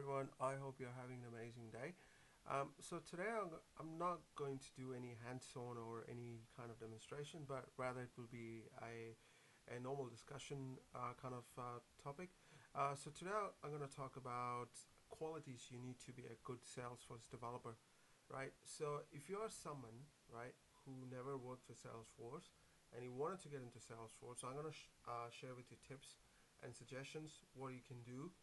everyone. I hope you're having an amazing day. So today I'm not going to do any hands-on or any kind of demonstration, but rather it will be a normal discussion kind of topic. So today I'm going to talk about qualities you need to be a good Salesforce developer, right? So if you are someone, right, who never worked for Salesforce and you wanted to get into Salesforce, so I'm going to share with you tips and suggestions what you can do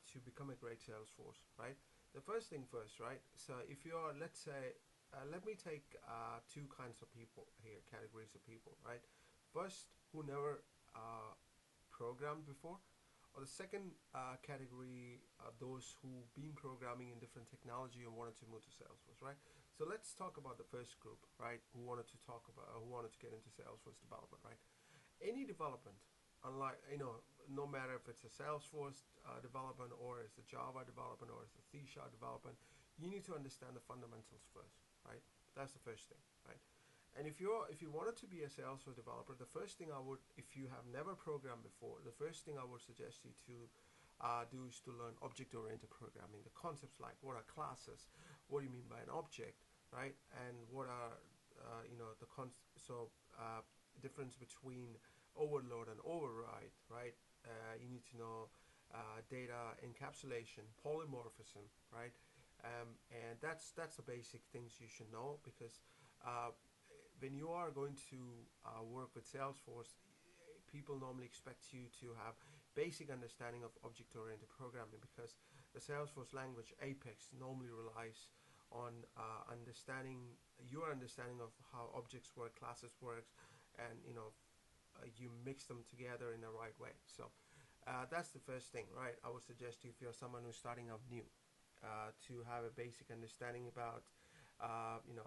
to become a great Salesforce, right? The first thing first, right? So if you're, let's say, let me take two kinds of people here, categories of people, right? First, who never programmed before, or the second category, those who've been programming in different technology and wanted to move to Salesforce, right? So let's talk about the first group, right? Who wanted to get into Salesforce development, right? Any development, unlike no matter if it's a Salesforce development or it's a Java development or it's a C# development, you need to understand the fundamentals first, right? That's the first thing, right? And if you wanted to be a Salesforce developer, the first thing I would, if you have never programmed before, the first thing I would suggest you to do is to learn object-oriented programming. The concepts like what are classes, what do you mean by an object, right? And what are difference between overload and override, right? You need to know data encapsulation, polymorphism, right? And that's the basic things you should know because uh, when you are going to work with Salesforce, people normally expect you to have basic understanding of object-oriented programming because the Salesforce language Apex normally relies on your understanding of how objects work, classes works, and you mix them together in the right way. So that's the first thing, right? I would suggest you if you're someone who's starting out new to have a basic understanding about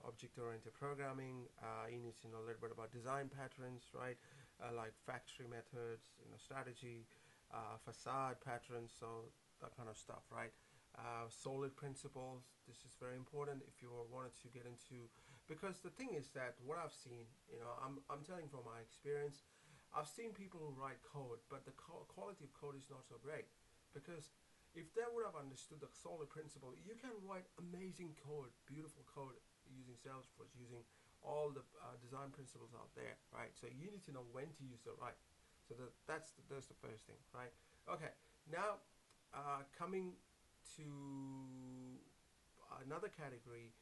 object-oriented programming. You need to know a little bit about design patterns, right? Like factory methods, strategy, facade patterns, so that kind of stuff, right? Solid principles. This is very important if you wanted to get into, because the thing is that what I've seen, I'm telling from my experience, I've seen people who write code, but the quality of code is not so great because if they would have understood the solid principle, you can write amazing code, beautiful code using Salesforce, using all the design principles out there, right? So you need to know when to use the right. So that's the first thing, right? Okay, now coming to another category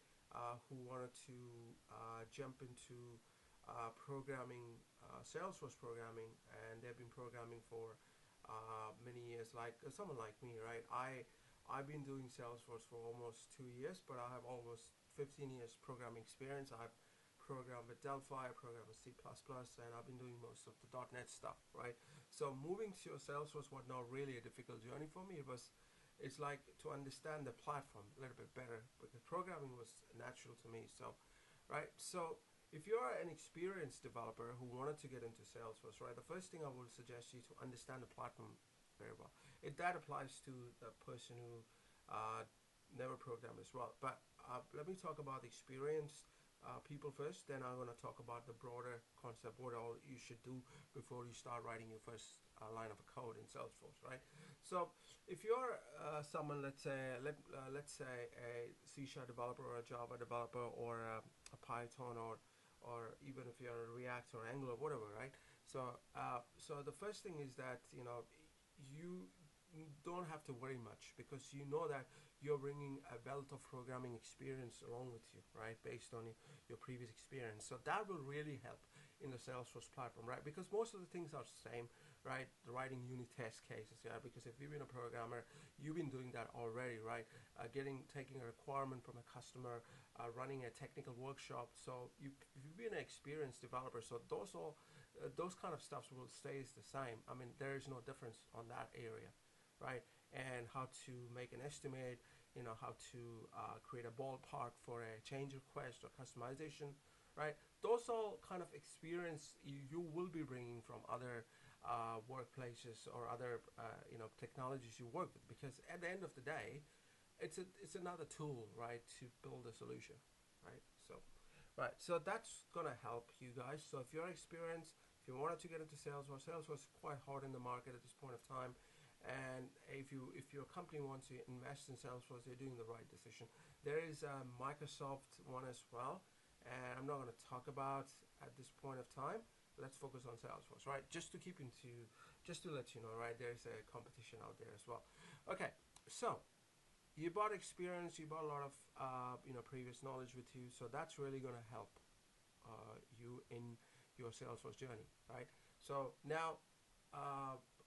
who wanted to jump into programming, Salesforce programming, and they've been programming for many years, like someone like me, right? I've been doing Salesforce for almost 2 years, but I have almost 15 years programming experience. I've programmed with Delphi, I programmed with C++, and I've been doing most of the .NET stuff, right? So moving to Salesforce was not really a difficult journey for me. It's like to understand the platform a little bit better because programming was natural to me. So, right? So if you're an experienced developer who wanted to get into Salesforce, right, the first thing I would suggest you to understand the platform very well. That applies to the person who never programmed as well. But let me talk about the experienced people first. Then I'm going to talk about the broader concept, what all you should do before you start writing your first line of code in Salesforce, right? So if you're someone, let's say a C# developer or a Java developer or a Python or even if you're a React or Angular, whatever, right? So the first thing is that you don't have to worry much because you know that you're bringing a wealth of programming experience along with you, right? Based on your previous experience, so that will really help in the Salesforce platform, right? Because most of the things are the same, right? The writing unit test cases, yeah. Because if you've been a programmer, you've been doing that already, right? Taking a requirement from a customer, running a technical workshop. So if you've been an experienced developer, so those kind of stuffs will stays the same. I mean, there is no difference on that area, right? And how to make an estimate, how to create a ballpark for a change request or customization, right? Those all kind of experience you will be bringing from other workplaces or other technologies you work with, because at the end of the day, it's another tool, right, to build a solution, right? So that's gonna help you guys. So if you're experienced, if you wanted to get into Salesforce is quite hot in the market at this point of time, And if your company wants to invest in Salesforce, they're doing the right decision. There is a Microsoft one as well, and I'm not going to talk about at this point of time. Let's focus on Salesforce, right? Just to let you know, right? There's a competition out there as well. Okay, so you bought experience, you bought a lot of previous knowledge with you, so that's really going to help you in your Salesforce journey, right? So now,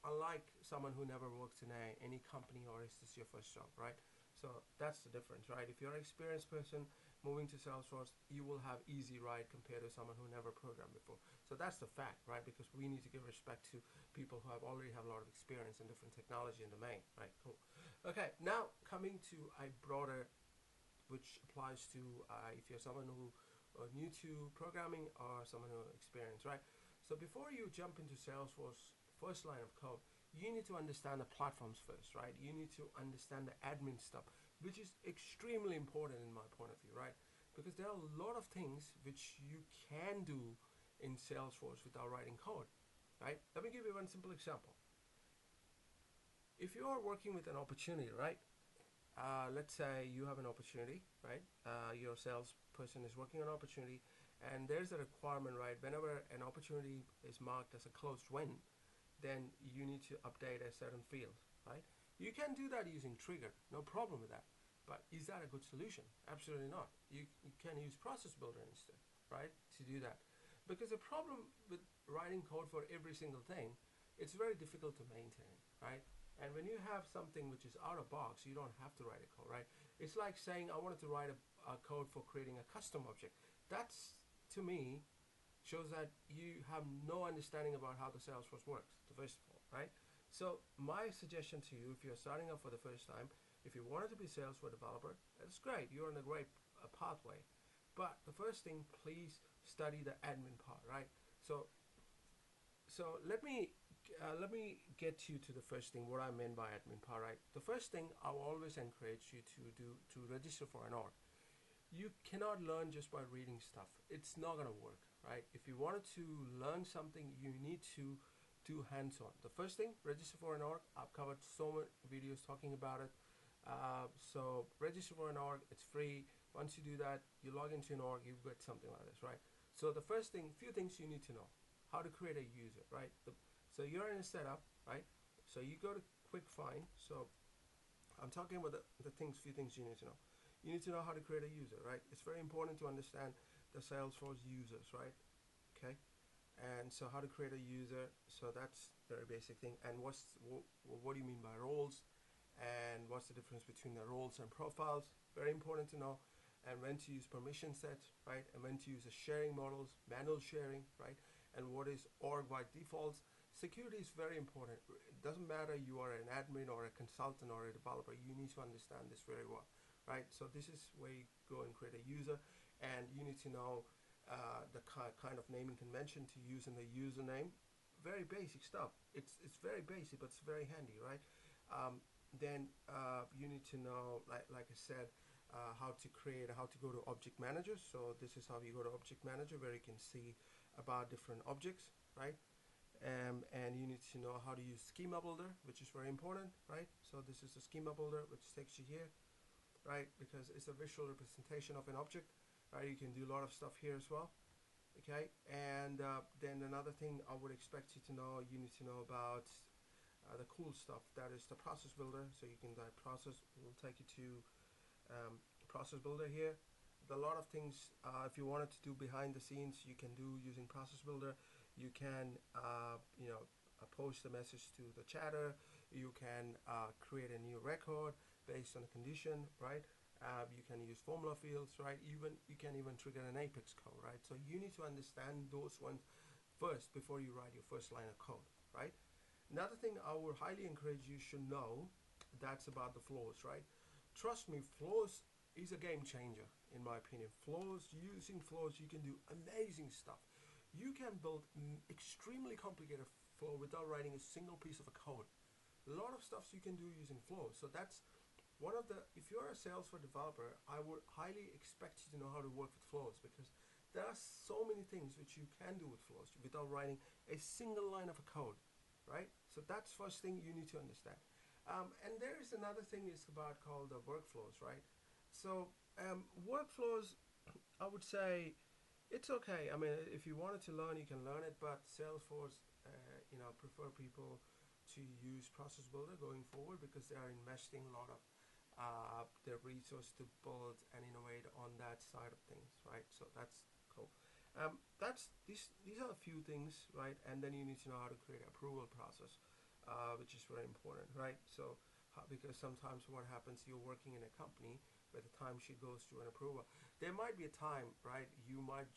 unlike someone who never works in any company, or is this your first job, right? So that's the difference, right? If you're an experienced person moving to Salesforce, you will have easy ride compared to someone who never programmed before. So that's the fact, right? Because we need to give respect to people who already have a lot of experience in different technology and domain, right? Cool. Okay, now coming to a broader, which applies to if you're someone who new to programming or someone who experienced, right? So before you jump into Salesforce first line of code, you need to understand the platforms first, right? You need to understand the admin stuff, which is extremely important in my point of view, right? Because there are a lot of things which you can do in Salesforce without writing code, right? Let me give you one simple example. If you are working with an opportunity, right? Let's say you have an opportunity, right? Your salesperson is working on an opportunity, and there's a requirement, right? Whenever an opportunity is marked as a closed win, then you need to update a certain field, right? You can do that using Trigger, no problem with that. But is that a good solution? Absolutely not. You can use Process Builder instead, right? To do that. Because the problem with writing code for every single thing, it's very difficult to maintain, right? And when you have something which is out of box, you don't have to write a code, right? It's like saying I wanted to write a code for creating a custom object. That's, to me, shows that you have no understanding about how the Salesforce works, first of all, right? So my suggestion to you, if you're starting off for the first time, if you wanted to be a Salesforce developer, that's great. You're on a great pathway. But the first thing, please study the admin part, right? So let me get you to the first thing, what I meant by admin part, right? The first thing I will always encourage you to do to register for an org. You cannot learn just by reading stuff. It's not gonna work, right? If you wanted to learn something, you need to do hands-on. The first thing, register for an org. I've covered so many videos talking about it. So register for an org. It's free. Once you do that, you log into an org, you get something like this, right? So the first thing, few things you need to know: how to create a user, right? So you're in a setup, right? So you go to quick find. So I'm talking about few things you need to know. You need to know how to create a user, right? It's very important to understand the Salesforce users, right? Okay. And so how to create a user. So that's very basic thing. And what do you mean by roles? And what's the difference between the roles and profiles? Very important to know. And when to use permission sets, right? And when to use the sharing models, manual sharing, right? And what is org-wide defaults. Security is very important. It doesn't matter you are an admin or a consultant or a developer, you need to understand this very well, right? So this is where you go and create a user, and you need to know the kind of naming convention to use in the username. Very basic stuff. It's very basic, but it's very handy, right? Then you need to know, like I said, how to go to Object Manager. So this is how you go to Object Manager, where you can see about different objects, right? And you need to know how to use Schema Builder, which is very important, right? So this is the Schema Builder, which takes you here, right? Because it's a visual representation of an object, right? You can do a lot of stuff here as well, okay? And then another thing I would expect you to know, you need to know about the cool stuff. That is the Process Builder. So you can type process, will take you to Process Builder here. A lot of things, if you wanted to do behind the scenes, you can do using Process Builder. You can, post a message to the chatter. You can create a new record based on a condition, right? You can use formula fields, right? You can even trigger an Apex code, right? So you need to understand those ones first before you write your first line of code, right? Another thing I would highly encourage you should know, that's about the flows, right? Trust me, flows is a game changer in my opinion. Using flows, you can do amazing stuff. You can build extremely complicated flow without writing a single piece of a code. A lot of stuff you can do using flows. So that's one of the, if you're a Salesforce developer, I would highly expect you to know how to work with flows, because there are so many things which you can do with flows without writing a single line of a code, right? So that's first thing you need to understand. And there is another thing is about called the workflows, right? So workflows, I would say it's okay. I mean, if you wanted to learn, you can learn it. But Salesforce, prefer people to use Process Builder going forward because they are investing a lot of their resource to build and innovate on that side of things, right? So that's cool. That's these are a few things, right? And then you need to know how to create an approval process, which is very important, right? So because sometimes what happens, you're working in a company where the timesheet goes to an approver. There might be a time, right? You might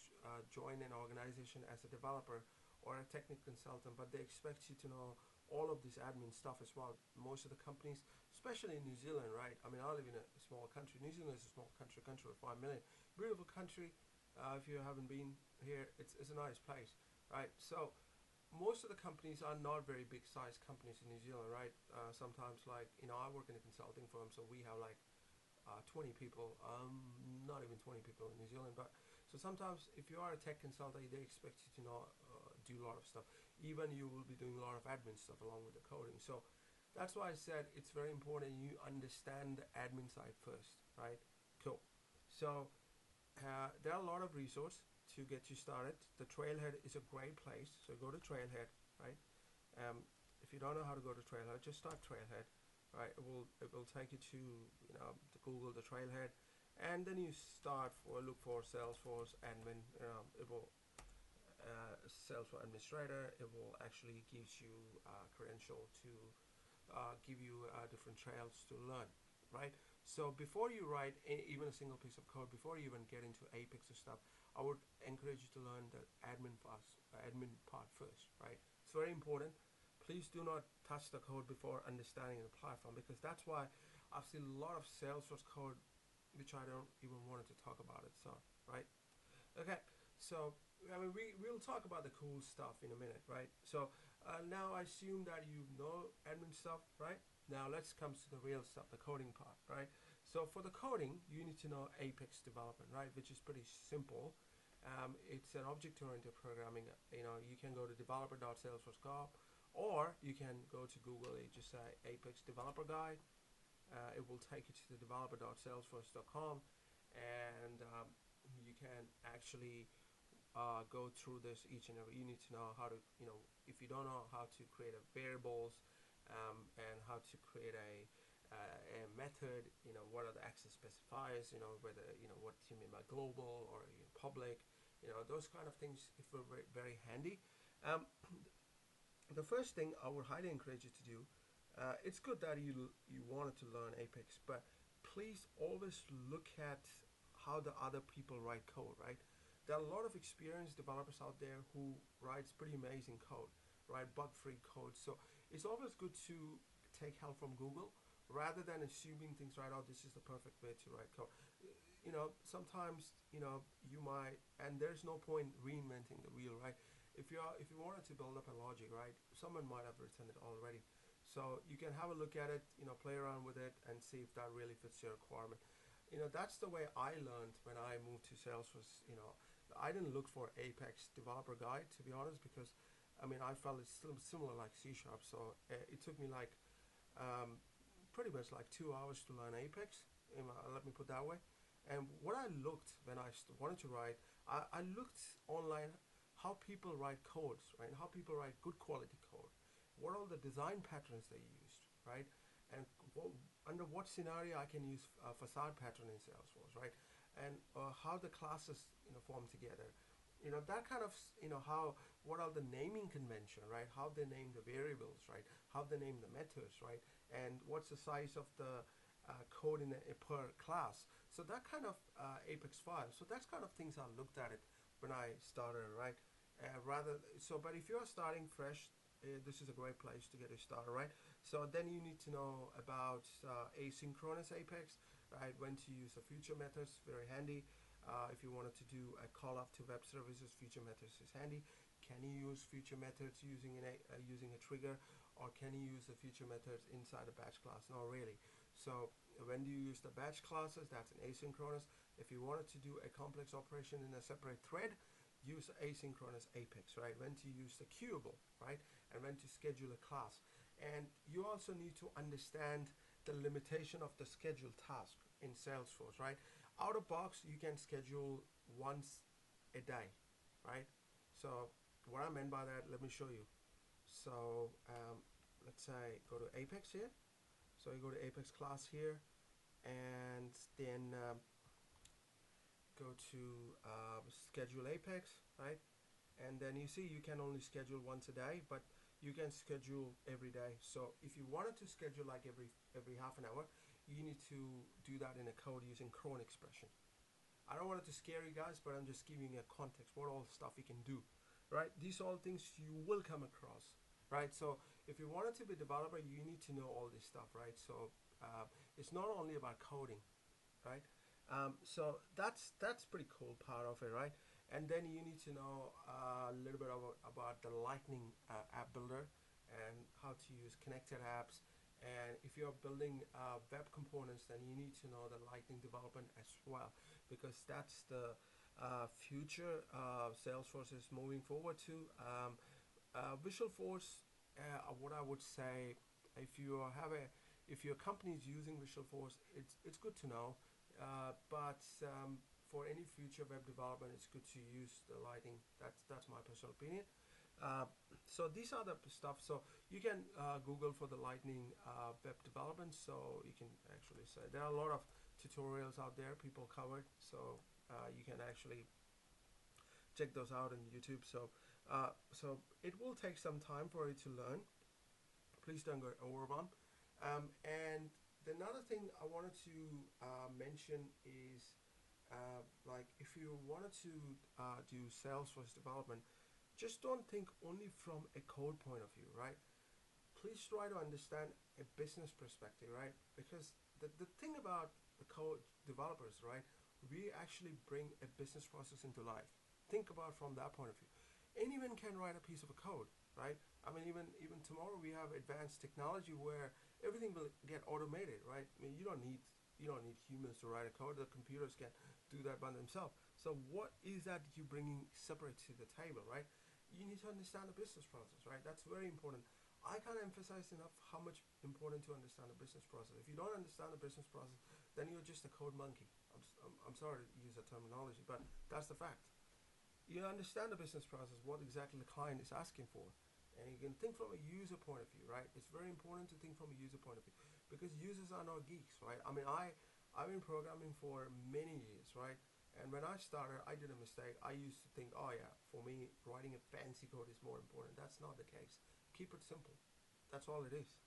join an organization as a developer or a technical consultant, but they expect you to know all of this admin stuff as well. Most of the companies, especially in New Zealand, right? I mean, I live in a small country. New Zealand is a small country with 5 million. Beautiful country. If you haven't been here, it's a nice place, right? So most of the companies are not very big size companies in New Zealand, right? Sometimes, like, I work in a consulting firm, so we have like 20 people, not even 20 people in New Zealand. But so sometimes, if you are a tech consultant, they expect you to not do a lot of stuff. Even you will be doing a lot of admin stuff along with the coding. So that's why I said it's very important you understand the admin side first, right? Cool. So there are a lot of resources to get you started. The Trailhead is a great place, so go to Trailhead, right? If you don't know how to go to Trailhead, just start Trailhead, right? It will take you to to Google the Trailhead, and then you start for look for Salesforce admin. It will Salesforce administrator. It will actually gives you credential to give you different trails to learn, right? So before you write even a single piece of code, before you even get into Apex or stuff, I would encourage you to learn the admin part first, right? It's very important. Please do not touch the code before understanding the platform, because that's why I've seen a lot of Salesforce code which I don't even wanted to talk about it. So, right? Okay. So I mean, we'll talk about the cool stuff in a minute, right? So now I assume that you know admin stuff, right? Now let's come to the real stuff, the coding part, right? So for the coding, you need to know Apex development, right? Which is pretty simple. It's an object-oriented programming. You can go to developer.salesforce.com, or you can go to Google. You just say Apex Developer Guide. It will take you to the developer.salesforce.com, and you can actually go through this each and every. You need to know how to, if you don't know how to create a variables, and how to create a method, what are the access specifiers, whether, what you mean by global or public, those kind of things, if were very, very handy. Um, the first thing I would highly encourage you to do, it's good that you wanted to learn Apex, but please always look at how the other people write code, right? There are a lot of experienced developers out there who writes pretty amazing code, right? Bug-free code. So it's always good to take help from Google rather than assuming things right out. This is the perfect way to write code. Sometimes you might, and there's no point reinventing the wheel, right? If you wanted to build up a logic, right, someone might have written it already. So you can have a look at it, play around with it, and see if that really fits your requirement. That's the way I learned when I moved to Salesforce. I didn't look for Apex Developer Guide, to be honest, because I mean, I felt it's still similar like C Sharp. So it took me like um, pretty much like 2 hours to learn Apex. Let me put that way. And what I looked when I wanted to write, I looked online how people write codes, right? How people write good quality code. What are the design patterns they used, right? And under what scenario I can use a facade pattern in Salesforce, right? And how the classes form together. That kind of how what are the naming convention, right? How they name the variables, right? How they name the methods, right? And what's the size of the code in per class? So that kind of Apex file. So that's kind of things I looked at it when I started, right? But if you're starting fresh, this is a great place to get you started, right? So then you need to know about asynchronous Apex, right? When to use the future methods, very handy. If you wanted to do a call up to web services, future methods is handy. Can you use future methods using a trigger, or can you use the future methods inside a batch class? Not really. So when do you use the batch classes? That's an asynchronous. If you wanted to do a complex operation in a separate thread, use asynchronous Apex, right? When to use the queuable, right? And when to schedule a class. And you also need to understand the limitation of the scheduled task in Salesforce, right? Out of box, you can schedule once a day, right? So what I meant by that, let me show you. So let's say go to Apex here. So you go to Apex class here, and then go to schedule Apex, right? And then you see you can only schedule once a day, but you can schedule every day. So if you wanted to schedule like every half an hour, you need to do that in a code using cron expression. I don't want it to scare you guys, but I'm just giving you a context what all stuff you can do, right? These are all things you will come across, right? So if you wanted to be a developer, you need to know all this stuff, right? So it's not only about coding, right? So that's pretty cool part of it, right? And then you need to know a little bit about the Lightning app builder and how to use connected apps. And if you're building web components, then you need to know the Lightning development as well, because that's the future Salesforce is moving forward to. Visual Force, what I would say, if you have a if your company is using Visual Force, it's good to know. But for any future web development, it's good to use the Lightning. That's my personal opinion. Uh, so these are the stuff. So you can Google for the Lightning web development. So you can actually say there are a lot of tutorials out there people covered. So you can actually check those out on YouTube. So it will take some time for you to learn. Please don't get overwhelmed. And another thing I wanted to mention is like if you wanted to do Salesforce development, just don't think only from a code point of view, right? Please try to understand a business perspective, right? Because the thing about the code developers, right, we actually bring a business process into life. Think about from that point of view. Anyone can write a piece of a code, right? I mean, even tomorrow we have advanced technology where everything will get automated, right? I mean, you don't need humans to write a code. The computers can do that by themselves. So what is that you bringing separate to the table, right? You need to understand the business process, right? That's very important. I can't emphasize enough how much important to understand the business process. If you don't understand the business process, then you're just a code monkey. I'm sorry to use that terminology, but that's the fact. You understand the business process, what exactly the client is asking for, and you can think from a user point of view, right? It's very important to think from a user point of view because users are not geeks, right? I mean, I've been programming for many years, right? And when I started, I did a mistake. I used to think, oh yeah, for me, writing a fancy code is more important. That's not the case. Keep it simple. That's all it is,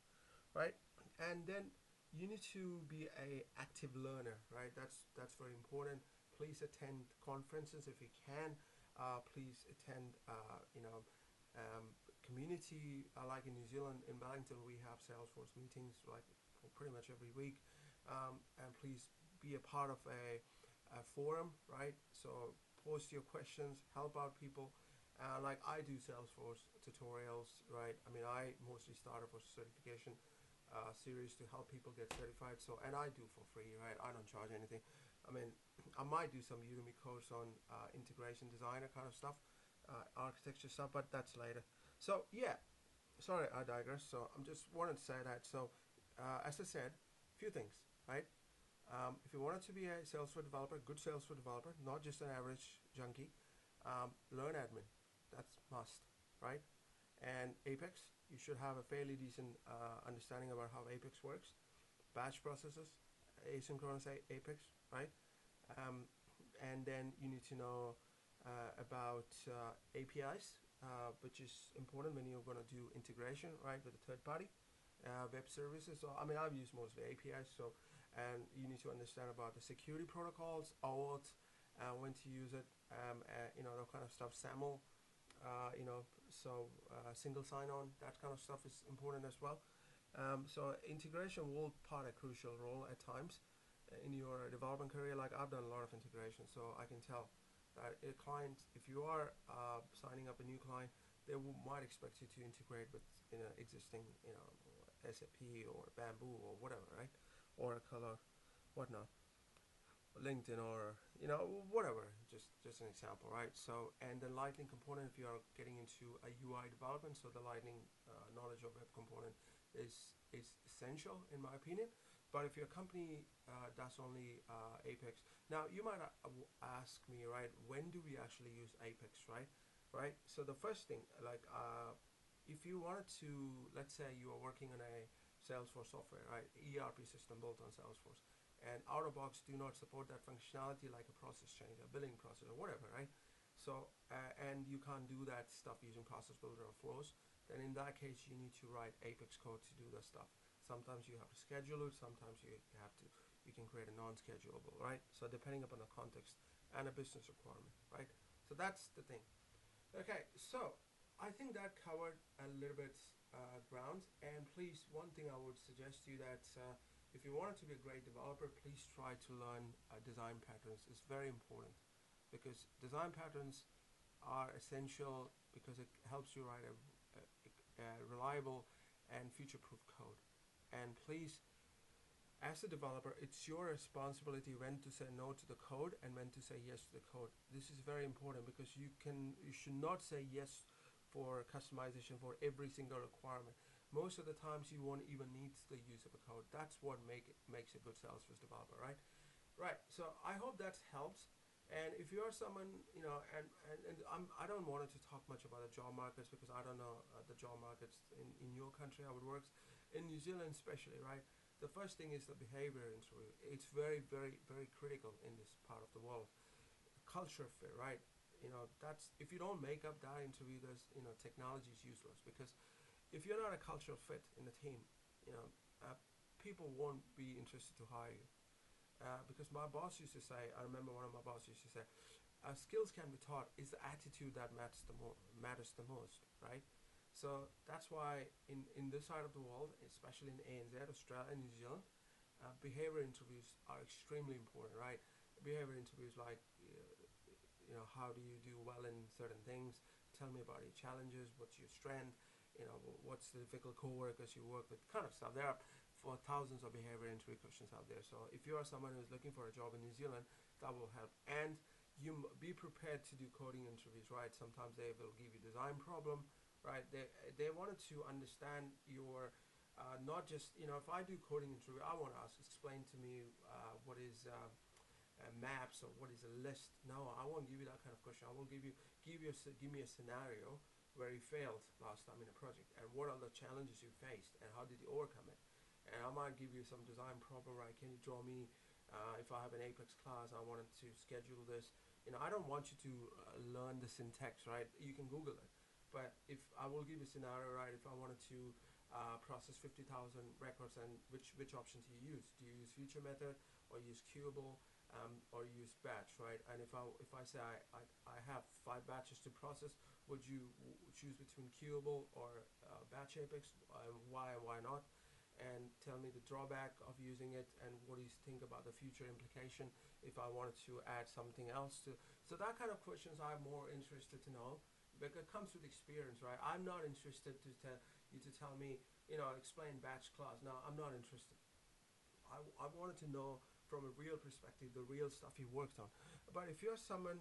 right? And then you need to be a active learner, right? That's very important. Please attend conferences if you can. Please attend, community. Like in New Zealand, in Wellington, we have Salesforce meetings like for pretty much every week. And please be a part of a forum, right? So post your questions, help out people. Like I do Salesforce tutorials, right? I mean, I mostly started for certification series to help people get certified. So, and I do for free, right? I don't charge anything. I mean, I might do some Udemy course on integration designer kind of stuff, architecture stuff, but that's later. So yeah, sorry, I digress. So I'm just wanted to say that. So as I said, few things, right? If you wanted to be a Salesforce developer, good Salesforce developer, not just an average junkie, learn admin. That's must, right? And Apex, you should have a fairly decent understanding about how Apex works. Batch processes, asynchronous Apex, right? Um, and then you need to know about APIs, which is important when you're going to do integration, right, with a third party web services. So I mean, I've used mostly APIs. So, and you need to understand about the security protocols, OAuth, when to use it, that kind of stuff. SAML, single sign-on, that kind of stuff is important as well. So integration will play a crucial role at times in your development career. Like I've done a lot of integration, so I can tell that a client, if you are signing up a new client, they might expect you to integrate with existing, SAP or Bamboo or whatever, right? Oracle or whatnot, LinkedIn or whatever. Just an example, right? So and the Lightning component, if you are getting into a UI development, so the Lightning knowledge of web component is essential in my opinion. But if your company does only Apex, now you might ask me, right? When do we actually use Apex, right? Right. So the first thing, like, if you wanted to, let's say you are working on a Salesforce software, right? ERP system built on Salesforce, and out of box do not support that functionality like a process change, a billing process, or whatever, right? So and you can't do that stuff using process builder or flows. Then in that case, you need to write Apex code to do the stuff. Sometimes you have to schedule it. Sometimes you can create a non-schedulable, right? So depending upon the context and a business requirement, right? So that's the thing. Okay, so I think that covered a little bit grounds. And please, one thing I would suggest to you that if you wanted to be a great developer, please try to learn design patterns. It's very important because design patterns are essential because it helps you write a reliable and future-proof code. And please, as a developer, it's your responsibility when to say no to the code and when to say yes to the code. This is very important because you should not say yes for customization for every single requirement. Most of the times you won't even need the use of a code. That's what makes a good Salesforce developer, right? Right. So I hope that helps. And if you're someone, and I don't want to talk much about the job markets because I don't know the job markets in your country, how it works. In New Zealand especially, right? The first thing is the behavior interview. It's very, very, very critical in this part of the world. Culture fit, right? That's, if you don't make up that interview, technology is useless because if you're not a cultural fit in the team, you know, people won't be interested to hire you. Because my boss used to say, I remember one of my bosses used to say, skills can be taught. It's the attitude that matters the most, right? So that's why in this side of the world, especially in ANZ, Australia, and New Zealand, behavior interviews are extremely important, right? Behavior interviews like, how do you do well in certain things? Tell me about your challenges. What's your strength? What's the difficult coworkers you work with? Kind of stuff. There are for thousands of behavior interview questions out there. So if you are someone who's looking for a job in New Zealand, that will help. And you be prepared to do coding interviews, right? Sometimes they will give you design problem, right? They wanted to understand your not just, if I do coding interview, I want to ask, explain to me what is maps or what is a list. No, I won't give you that kind of question. I will give me a scenario where you failed last time in a project and what are the challenges you faced and how did you overcome it. And I might give you some design problem, right? Can you draw me, if I have an Apex class, I wanted to schedule this. I don't want you to learn the syntax, right? You can Google it. But if I will give you a scenario, right? If I wanted to process 50,000 records, and which option do you use? Do you use feature method or use queuable or use batch, right? And if I say I have 5 batches to process, would you choose between queuable or batch Apex? Why and why not? And tell me the drawback of using it and what do you think about the future implication if I wanted to add something else to. So that kind of questions I'm more interested to know because it comes with experience, right? I'm not interested to tell you to tell me, explain batch class. No, I'm not interested. I wanted to know from a real perspective the real stuff you worked on. But if you're someone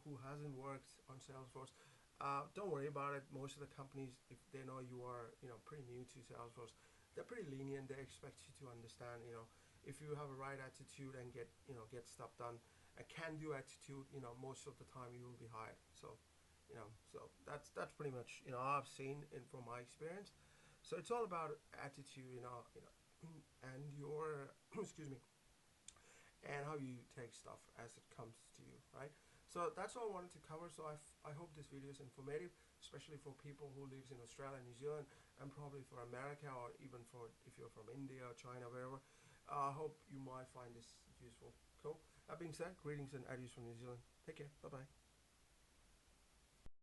who hasn't worked on Salesforce, don't worry about it. Most of the companies, if they know you are pretty new to Salesforce, they're pretty lenient. They expect you to understand, if you have a right attitude and get stuff done, a can-do attitude, most of the time you will be hired. So that's pretty much I've seen from my experience. So it's all about attitude, and your excuse me, and how you take stuff as it comes to you, right? So that's all I wanted to cover. So I hope this video is informative, especially for people who lives in Australia, New Zealand, and probably for America, or even for if you're from India or China, wherever. I hope you might find this useful. Cool. That being said, greetings and adios from New Zealand. Take care. Bye bye.